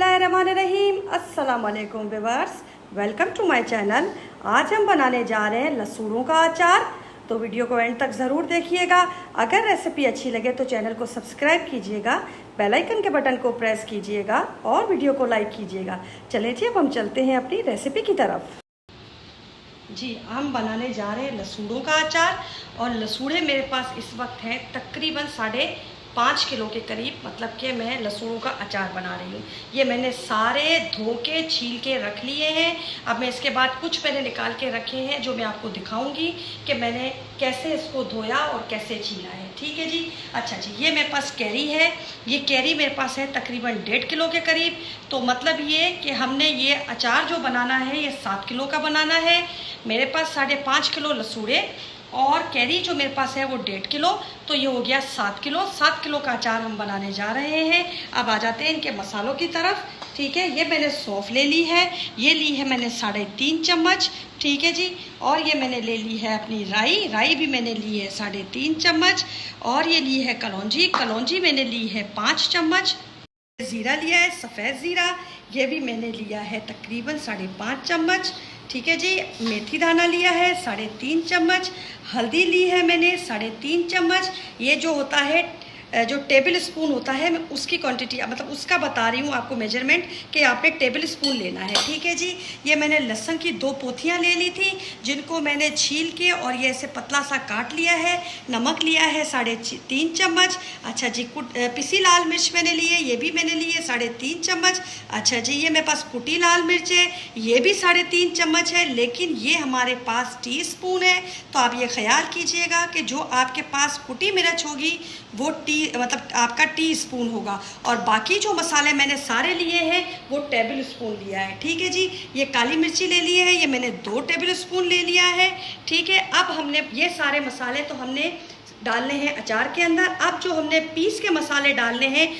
बिस्मिल्लाहिर्रहमानिर्रहीम। अस्सलाम वालेकुम viewers, welcome to my channel. आज हम बनाने जा रहे हैं लसूड़ों का अचार, तो वीडियो को एंड तक ज़रूर देखिएगा। अगर रेसिपी अच्छी लगे तो चैनल को सब्सक्राइब कीजिएगा, बेल आइकन के बटन को प्रेस कीजिएगा और वीडियो को लाइक कीजिएगा। चलिए जी, अब हम चलते हैं अपनी रेसिपी की तरफ। जी, हम बनाने जा रहे हैं लसूड़ों का अचार, और लसूड़े मेरे पास इस वक्त हैं तकरीबन 5.5 किलो के करीब, मतलब कि मैं लसूड़ों का अचार बना रही हूँ। ये मैंने सारे धो के छील के रख लिए हैं। अब मैं इसके बाद कुछ मैंने निकाल के रखे हैं जो मैं आपको दिखाऊंगी कि मैंने कैसे इसको धोया और कैसे छीला है। ठीक है जी। अच्छा जी, ये मेरे पास कैरी है। ये कैरी मेरे पास है तकरीबन 1.5 किलो के करीब। तो मतलब ये कि हमने ये अचार जो बनाना है ये 7 किलो का बनाना है। मेरे पास 5.5 किलो लसूड़े और कैरी जो मेरे पास है वो 1.5 किलो, तो ये हो गया 7 किलो। 7 किलो का अचार हम बनाने जा रहे हैं। अब आ जाते हैं इनके मसालों की तरफ। ठीक है, ये मैंने सौंफ ले ली है, ये ली है मैंने 3.5 चम्मच। ठीक है जी। और ये मैंने ले ली है अपनी राई भी मैंने ली है 3.5 चम्मच। और ये ली है कलौंजी मैंने ली है 5 चम्मच। ज़ीरा लिया है, सफ़ेद ज़ीरा, ये भी मैंने लिया है तकरीबन 5.5 चम्मच। ठीक है जी। मेथी दाना लिया है 3.5 चम्मच। हल्दी ली है मैंने 3.5 चम्मच। ये जो होता है जो टेबल स्पून होता है, मैं उसकी क्वांटिटी मतलब उसका बता रही हूँ आपको मेजरमेंट कि आपने टेबल स्पून लेना है। ठीक है जी। ये मैंने लहसुन की 2 पोथियाँ ले ली थी, जिनको मैंने छील के और ये ऐसे पतला सा काट लिया है। नमक लिया है 3.5 चम्मच। अच्छा जी, पिसी लाल मिर्च मैंने ली है, ये भी मैंने ली है 3.5 चम्मच। अच्छा जी, ये मेरे पास कुटी लाल मिर्च है, ये भी 3.5 चम्मच है, लेकिन ये हमारे पास टीस्पून है। तो आप ये ख्याल कीजिएगा कि जो आपके पास कुटी मिर्च होगी वो मतलब आपका टीस्पून होगा, और बाकी जो मसाले मैंने सारे लिए हैं वो टेबल स्पून लिया है। ठीक है जी। ये काली मिर्ची ले लिए है, ये मैंने 2 टेबल स्पून ले लिया है। ठीक है। अब हमने ये सारे मसाले तो हमने डालने हैं अचार के अंदर। अब जो हमने पीस के मसाले डालने हैं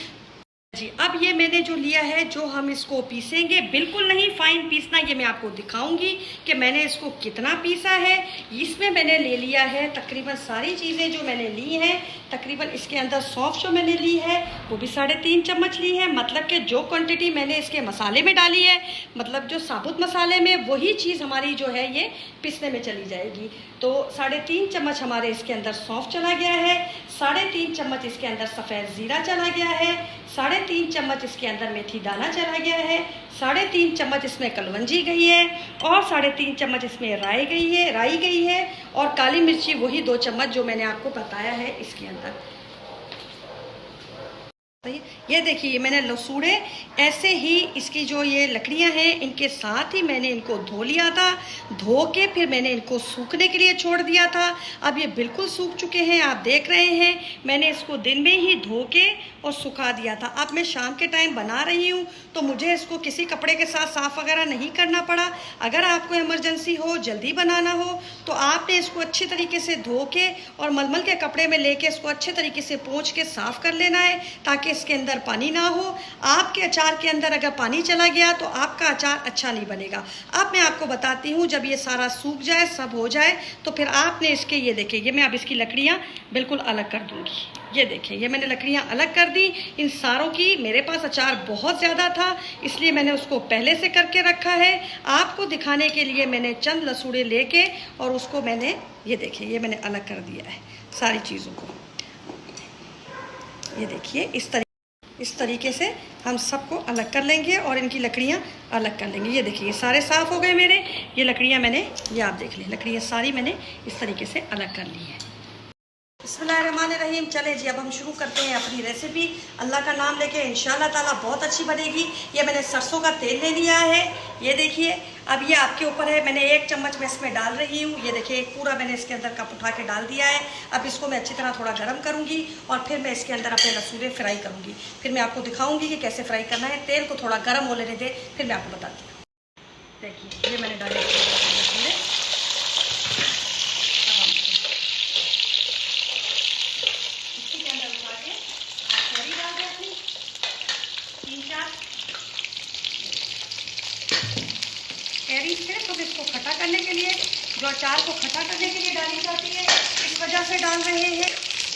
जी, अब ये मैंने जो लिया है, जो हम इसको पीसेंगे, बिल्कुल नहीं फाइन पीसना, ये मैं आपको दिखाऊंगी कि मैंने इसको कितना पीसा है। इसमें मैंने ले लिया है तकरीबन सारी चीज़ें जो मैंने ली हैं। तकरीबन इसके अंदर सौंफ जो मैंने ली है वो भी 3.5 चम्मच ली है, मतलब कि जो क्वांटिटी मैंने इसके मसाले में डाली है, मतलब जो साबुत मसाले में, वही चीज़ हमारी जो है ये पिसने में चली जाएगी। तो 3.5 चम्मच हमारे इसके अंदर सौंफ चला गया है, 3.5 चम्मच इसके अंदर सफ़ेद ज़ीरा चला गया है, 3.5 चम्मच इसके अंदर मेथी दाना चला गया है, 3.5 चम्मच इसमें कलवंजी गई है, और 3.5 चम्मच इसमें राई गई है, और काली मिर्ची वही 2 चम्मच जो मैंने आपको बताया है इसके अंदर। ये देखिए, मैंने लसूड़े ऐसे ही इसकी जो ये लकड़ियां हैं इनके साथ ही मैंने इनको धो लिया था। धो के फिर मैंने इनको सूखने के लिए छोड़ दिया था। अब ये बिल्कुल सूख चुके हैं, आप देख रहे हैं। मैंने इसको दिन में ही धो के और सुखा दिया था। अब मैं शाम के टाइम बना रही हूँ, तो मुझे इसको किसी कपड़े के साथ साफ़ वगैरह नहीं करना पड़ा। अगर आपको इमरजेंसी हो, जल्दी बनाना हो, तो आपने इसको अच्छी तरीके से धो के और मलमल के कपड़े में लेके इसको अच्छे तरीके से पोंछ के साफ़ कर लेना है, ताकि इसके अंदर पानी ना हो। आपके अचार के अंदर अगर पानी चला गया तो आपका अचार अच्छा नहीं बनेगा। अब मैं आपको बताती हूँ, जब ये सारा सूख जाए, सब हो जाए, तो फिर आपने इसके, ये देखिए, ये मैं अब इसकी लकड़ियाँ बिल्कुल अलग कर दूँगी। ये देखिए, ये मैंने लकड़ियाँ अलग कर दी इन सारों की। मेरे पास अचार बहुत ज़्यादा था, इसलिए मैंने उसको पहले से करके रखा है। आपको दिखाने के लिए मैंने चंद लसूड़े लेके और उसको मैंने, ये देखिए, ये मैंने अलग कर दिया है सारी चीज़ों को। ये देखिए, इस तरीके से हम सबको अलग कर लेंगे और इनकी लकड़ियाँ अलग कर लेंगे। ये देखिए, ये सारे साफ़ हो गए मेरे। ये लकड़ियाँ मैंने, ये आप देख लें, लकड़ियाँ सारी मैंने इस तरीके से अलग कर ली है। बिस्मिल्लाहिर्रहमानिर्रहीम। चले जी, अब हम शुरू करते हैं अपनी रेसिपी। अल्लाह का नाम लेके इंशाअल्लाह ताला बहुत अच्छी बनेगी। ये मैंने सरसों का तेल ले लिया है, ये देखिए। अब ये आपके ऊपर है, मैंने 1 चम्मच मैं इसमें डाल रही हूँ। ये देखिए, एक पूरा मैंने इसके अंदर कप उठा के डाल दिया है। अब इसको मैं अच्छी तरह थोड़ा गर्म करूँगी और फिर मैं इसके अंदर अपने लसूड़े फ्राई करूँगी। फिर मैं आपको दिखाऊँगी कि कैसे फ्राई करना है। तेल को थोड़ा गर्म हो लेने दें, फिर मैं आपको बताती हूँ। देखिए, ये मैंने डाले लसूड़े। कैरी से तो इसको खट्टा करने के लिए, जो अचार को खट्टा करने के लिए डाली जाती है, इस वजह से डाल रहे हैं,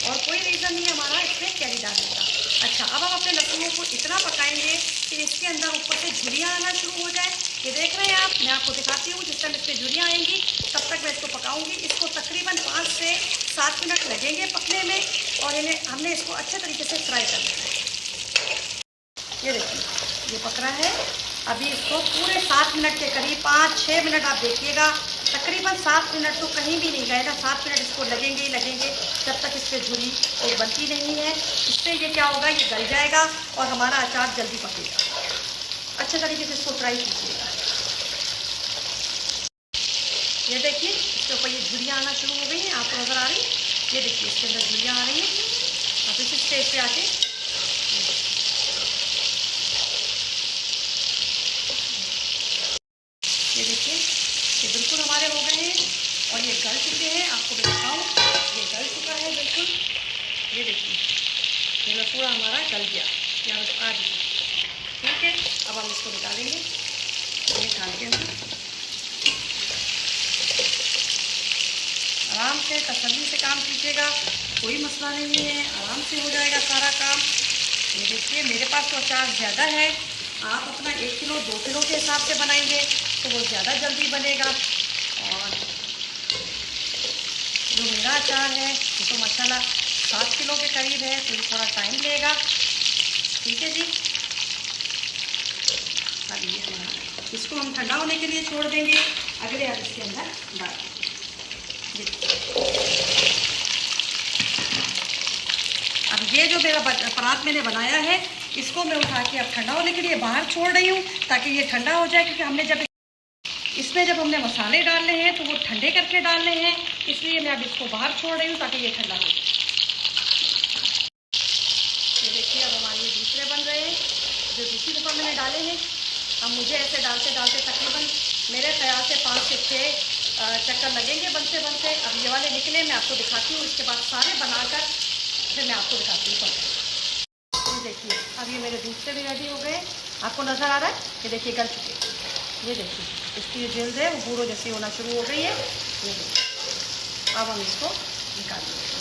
और कोई रीज़न नहीं हमारा इसमें कैरी डालने का। अच्छा, अब हम अपने लहसुनों को इतना पकाएंगे कि इसके अंदर ऊपर से झुर्रियाँ आना शुरू हो जाए। ये देख रहे हैं आप, मैं आपको दिखाती हूँ। जिस टाइम इसमें झुर्रियाँ आएंगी तब तक मैं इसको पकाऊंगी। इसको तकरीबन 5 से 7 मिनट लगेंगे पकने में, और हमने इसको अच्छे तरीके से फ्राई कर लेना है। ये देखिए ये पक रहा है। अभी इसको पूरे 7 मिनट के करीब, 5-6 मिनट आप देखिएगा, तकरीबन 7 मिनट तो कहीं भी नहीं गए ना, 7 मिनट इसको लगेंगे ही लगेंगे जब तक इस पर झुर्री एक बनती नहीं है। इससे ये क्या होगा, ये गल जाएगा और हमारा अचार जल्दी पकेगा। अच्छे तरीके से इसको फ्राई कीजिएगा। ये देखिए इसके ऊपर ये झुर्रियाँ आना शुरू हो गई हैं, आपको नज़र आ रही है। ये देखिए इसके अंदर झुर्रियाँ आ रही हैं। आप इस स्टेज पे आके ये देखिए ये बिल्कुल हमारे हो गए हैं और ये गल चुके हैं। आपको मैं दिखाऊँ, ये गल चुका है बिल्कुल। ये देखिए ये लसूड़ा हमारा गल गया, या आ गया। ठीक है, अब हम इसको निकालेंगे। ये छान के अंदर आराम से तसल्ली से काम कीजिएगा, कोई मसला नहीं है, आराम से हो जाएगा सारा काम। ये देखिए मेरे पास तो अचार ज़्यादा है, आप अपना 1 किलो 2 किलो के हिसाब से बनाएंगे तो वो ज़्यादा जल्दी बनेगा। और जो मेरा अचार है वो तो माशाल्लाह 7 किलो के करीब है, तो थोड़ा टाइम लेगा। ठीक है जी, अब ये हमारा, इसको हम ठंडा होने के लिए छोड़ देंगे। अगले अब इसके अंदर डाल अब ये जो मेरा परात मैंने बनाया है, इसको मैं उठा के अब ठंडा होने के लिए बाहर छोड़ रही हूँ, ताकि ये ठंडा हो जाए। क्योंकि हमने जब हमने मसाले डालने हैं तो वो ठंडे करके डालने हैं, इसलिए मैं अब इसको बाहर छोड़ रही हूँ ताकि ये ठंडा हो जाए। ये देखिए अब हमारे ये दूसरे बन रहे हैं, जो दूसरी दफ़ा मैंने डाले हैं। अब मुझे ऐसे डालते डालते तकरीबन मेरे ख्याल से 5 से 6 चक्कर लगेंगे बनते बनते। अब ये वाले निकले, मैं आपको दिखाती हूँ। इसके बाद सारे बनाकर फिर मैं आपको दिखाती हूँ। ये देखिए अब ये मेरे दूसरे भी रेडी हो गए, आपको नज़र आ रहा है। ये देखिए गल चुके, ये देखिए इसकी जो जल्द है वो भूरो जैसी होना शुरू हो गई है। ये देखिए अब हम इसको निकाल लेंगे।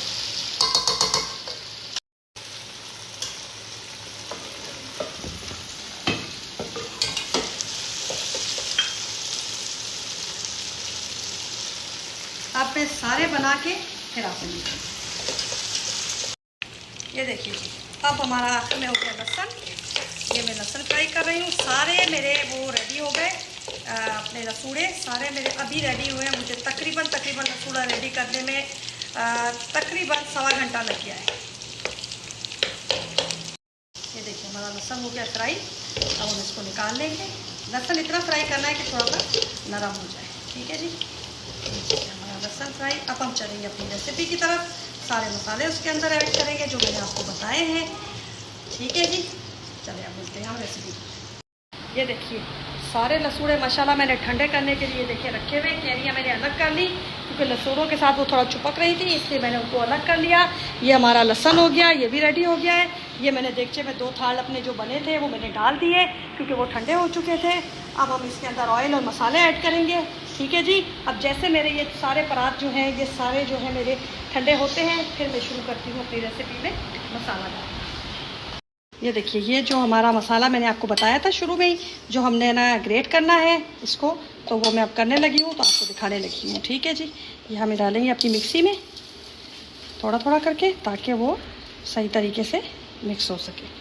अब मैं सारे बना के फिर आपको दिखाऊंगी। ये देखिए जी अब हमारा आखिर में हो गया लहसुन। ये मैं लहसुन फ्राई कर रही हूँ। सारे मेरे वो रेडी हो गए, अपने लसूड़े सारे मेरे अभी रेडी हुए हैं। मुझे तकरीबन लसूड़ा रेडी करने में तकरीबन 1.25 घंटा लग गया है। ये देखिए हमारा लहसुन हो गया फ्राई। अब हम इसको निकाल लेंगे। लहसुन इतना फ्राई करना है कि थोड़ा सा नरम हो जाए। ठीक है जी, हमारा लहसुन फ्राई। अब हम चलेंगे अपनी रेसिपी की तरफ। सारे मसाले उसके अंदर ऐड करेंगे जो मैंने आपको बताए हैं। ठीक है जी, चलिए अब मिलते हैं हम रेसिपी। ये देखिए सारे लसूड़े माशाल्लाह मैंने ठंडे करने के लिए देखिए रखे हुए। कैरियाँ मैंने अलग कर ली क्योंकि लसूड़ों के साथ वो थोड़ा चिपक रही थी, इसलिए मैंने उनको अलग कर लिया। ये हमारा लहसुन हो गया, ये भी रेडी हो गया है। ये मैंने देगचे में 2 थाल अपने जो बने थे वो मैंने डाल दिए क्योंकि वो ठंडे हो चुके थे। अब हम इसके अंदर ऑयल और मसाले ऐड करेंगे। ठीक है जी, अब जैसे मेरे ये सारे परात जो हैं ये सारे जो है मेरे ठंडे होते हैं, फिर मैं शुरू करती हूँ अपनी रेसिपी में मसाला डालना। ये देखिए ये जो हमारा मसाला मैंने आपको बताया था शुरू में ही, जो हमने ना ग्रेट करना है इसको, तो वो मैं अब करने लगी हूँ, तो आपको दिखाने लगी हूँ। ठीक है जी, ये हमें डालेंगे अपनी मिक्सी में थोड़ा थोड़ा करके, ताकि वो सही तरीके से मिक्स हो सके।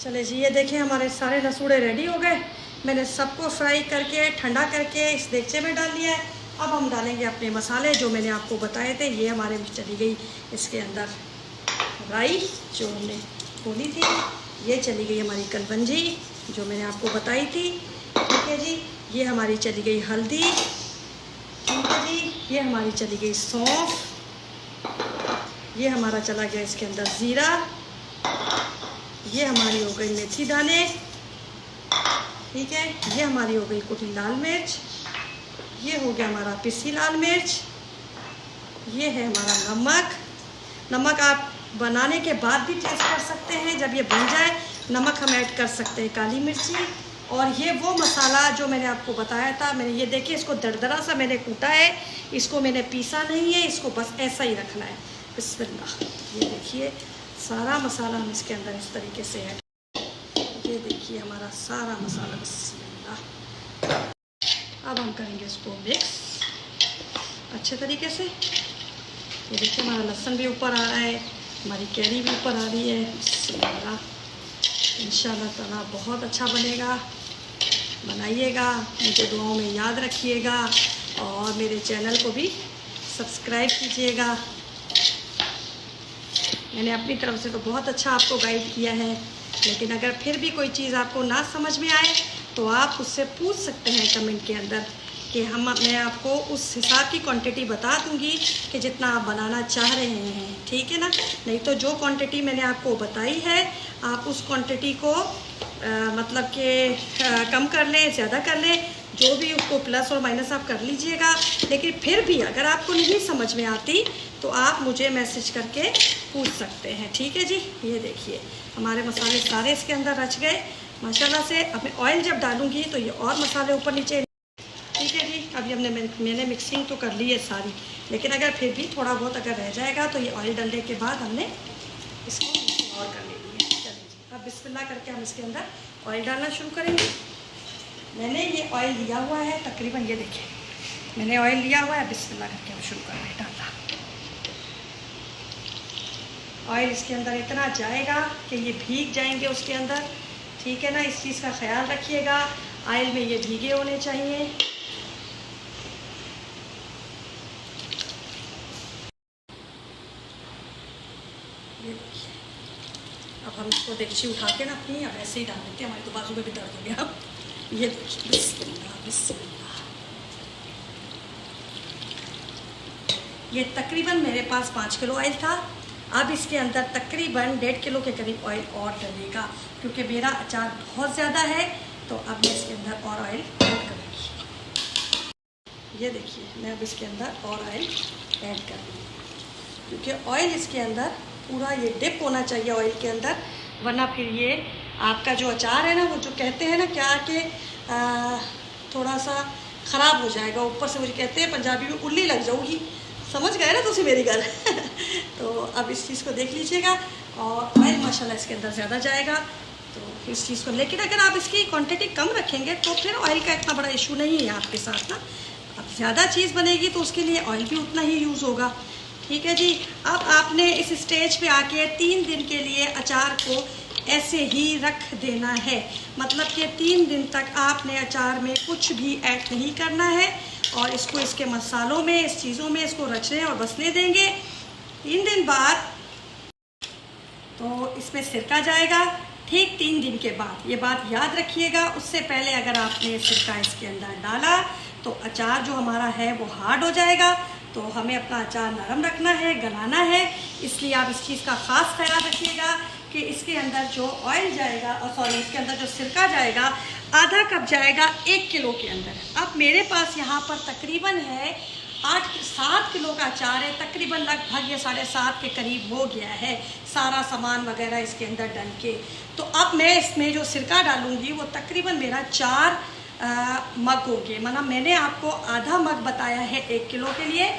चले जी, ये देखिए हमारे सारे लसूड़े रेडी हो गए। मैंने सबको फ्राई करके ठंडा करके इस देगचे में डाल दिया है। अब हम डालेंगे अपने मसाले जो मैंने आपको बताए थे। ये हमारे में चली गई इसके अंदर राई जो हमने खोली थी, ये चली गई हमारी कलवंजी जो मैंने आपको बताई थी। ठीक है जी, ये हमारी चली गई हल्दी। ठीक है जी, ये हमारी चली गई सौंफ। ये हमारा चला गया इसके अंदर ज़ीरा। ये हमारी हो गई मेथी दाने। ठीक है, ये हमारी हो गई कुटी लाल मिर्च। ये हो गया हमारा पिसी लाल मिर्च। ये है हमारा नमक। आप बनाने के बाद भी टेस्ट कर सकते हैं। जब ये बन जाए नमक हम ऐड कर सकते हैं, काली मिर्ची। और ये वो मसाला जो मैंने आपको बताया था, मैंने ये देखिए इसको दरदरा सा मैंने कूटा है, इसको मैंने पीसा नहीं है, इसको बस ऐसा ही रखना है। बिस्मिल्लाह, ये देखिए सारा मसाला हम इसके अंदर इस तरीके से ऐड, ये देखिए हमारा सारा मसाला। बिस्मिल्लाह, अब हम करेंगे इसको मिक्स अच्छे तरीके से। ये देखिए हमारा लहसुन भी ऊपर आ रहा है, हमारी कैरी भी ऊपर आ रही है। बिस्मिल्लाह, इंशाल्लाह ताला बहुत अच्छा बनेगा, बनाइएगा, मुझे दुआओं में याद रखिएगा और मेरे चैनल को भी सब्सक्राइब कीजिएगा। मैंने अपनी तरफ से तो बहुत अच्छा आपको गाइड किया है, लेकिन अगर फिर भी कोई चीज़ आपको ना समझ में आए तो आप उससे पूछ सकते हैं कमेंट के अंदर कि मैं आपको उस हिसाब की क्वांटिटी बता दूंगी कि जितना आप बनाना चाह रहे हैं, ठीक है ना। नहीं तो जो क्वांटिटी मैंने आपको बताई है आप उस क्वांटिटी को मतलब कि कम कर लें, ज़्यादा कर लें, जो भी उसको प्लस और माइनस आप कर लीजिएगा। लेकिन फिर भी अगर आपको नहीं समझ में आती तो आप मुझे मैसेज करके पूछ सकते हैं, ठीक है जी। ये देखिए हमारे मसाले सारे इसके अंदर रच गए माशाल्लाह से। अब मैं ऑयल जब डालूंगी तो ये और मसाले ऊपर नीचे, ठीक है जी। अभी मैंने मिक्सिंग तो कर ली है सारी, लेकिन अगर फिर भी थोड़ा बहुत अगर रह जाएगा तो ये ऑयल डालने के बाद हमने इसको और कर लेनी है। चलिए जी, अब बिस्मिल्लाह करके हम इसके अंदर ऑयल डालना शुरू करेंगे। मैंने ये ऑयल लिया हुआ है तकरीबन, ये देखिए मैंने ऑयल लिया हुआ है। बिस्मिल्लाह करके हम शुरू कर रहे हैं डालना। ऑयल इसके अंदर इतना जाएगा कि ये भीग जाएंगे उसके अंदर, ठीक है ना। इस चीज़ का ख्याल रखिएगा, ऑयल में ये भीगे होने चाहिए। ये देखिए अब हम इसको देगची उठा के ना अपनी अब ऐसे ही डाल देते हैं, हमारे तो बाजू में भी दर्द हो गया। अब ये देखिए बिस्मिल्लाह बिस्मिल्लाह। ये तकरीबन मेरे पास 5 किलो ऑयल था। अब इसके अंदर तकरीबन 1.5 किलो के करीब ऑयल और डलेगा, क्योंकि मेरा अचार बहुत ज़्यादा है तो अब मैं इसके अंदर और ऑयल ऐड करूँगी। ये देखिए मैं अब इसके अंदर और ऑयल ऐड कर दूँगी, क्योंकि ऑयल इसके अंदर पूरा ये डिप होना चाहिए ऑयल के अंदर, वरना फिर ये आपका जो अचार है ना, वो जो कहते हैं ना क्या कि थोड़ा सा ख़राब हो जाएगा। ऊपर से मुझे कहते हैं पंजाबी में उल्ली लग जाऊगी, समझ गए ना तुसी मेरी गल। तो अब इस चीज़ को देख लीजिएगा, और ऑयल माशाल्लाह इसके अंदर ज़्यादा जाएगा तो इस चीज़ को। लेकिन अगर आप इसकी क्वांटिटी कम रखेंगे तो फिर ऑयल का इतना बड़ा इशू नहीं है आपके साथ ना। अब ज़्यादा चीज़ बनेगी तो उसके लिए ऑयल भी उतना ही यूज़ होगा, ठीक है जी। अब आपने इस स्टेज पे आके 3 दिन के लिए अचार को ऐसे ही रख देना है, मतलब कि 3 दिन तक आपने अचार में कुछ भी ऐड नहीं करना है और इसको इसके मसालों में, इस चीज़ों में इसको रचने और बसने देंगे। 3 दिन बाद तो इसमें सिरका जाएगा, ठीक 3 दिन के बाद। ये बात याद रखिएगा, उससे पहले अगर आपने सिरका इसके अंदर डाला तो अचार जो हमारा है वो हार्ड हो जाएगा। तो हमें अपना अचार नरम रखना है, गलाना है, इसलिए आप इस चीज़ का ख़ास ख्याल रखिएगा कि इसके अंदर जो ऑयल जाएगा, और सॉरी इसके अंदर जो सिरका जाएगा आधा कप जाएगा 1 किलो के अंदर। अब मेरे पास यहाँ पर तकरीबन है 7 किलो का अचार है, तकरीबन लगभग ये 7.5 के करीब हो गया है सारा सामान वगैरह इसके अंदर डल के। तो अब मैं इसमें जो सिरका डालूँगी वो तकरीबन मेरा 4 मग हो गए, मतलब मैंने आपको आधा मग बताया है 1 किलो के लिए,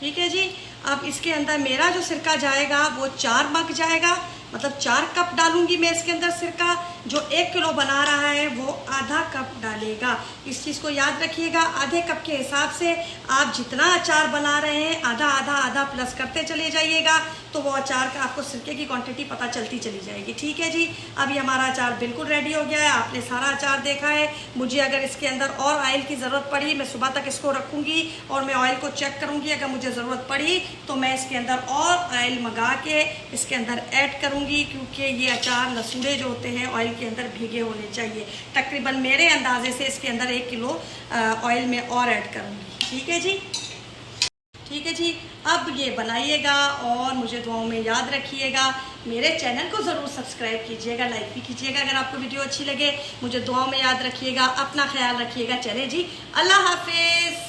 ठीक है जी। अब इसके अंदर मेरा जो सिरका जाएगा वो 4 मग जाएगा, मतलब 4 कप डालूंगी मैं इसके अंदर सिरका। जो 1 किलो बना रहा है वो आधा कप डालेगा। इस चीज़ को याद रखिएगा, आधे कप के हिसाब से आप जितना अचार बना रहे हैं आधा आधा आधा प्लस करते चले जाइएगा, तो वो अचार का आपको सिरके की क्वांटिटी पता चलती चली जाएगी, ठीक है जी। अभी हमारा अचार बिल्कुल रेडी हो गया है, आपने सारा अचार देखा है। मुझे अगर इसके अंदर और ऑयल की ज़रूरत पड़ी, मैं सुबह तक इसको रखूँगी और मैं ऑयल को चेक करूँगी। अगर मुझे ज़रूरत पड़ी तो मैं इसके अंदर और ऑयल मंगा के इसके अंदर ऐड करूँगी, क्योंकि ये अचार लसूड़े जो होते हैं ऑयल के अंदर भीगे होने चाहिए। तकरीबन मेरे अंदाजे से इसके अंदर 1 किलो ऑयल में और ऐड करूँगी, ठीक है जी, ठीक है जी। अब ये बनाइएगा और मुझे दुआओं में याद रखिएगा। मेरे चैनल को ज़रूर सब्सक्राइब कीजिएगा, लाइक भी कीजिएगा अगर आपको वीडियो अच्छी लगे। मुझे दुआओं में याद रखिएगा, अपना ख्याल रखिएगा। चले जी, अल्लाह हाफिज़।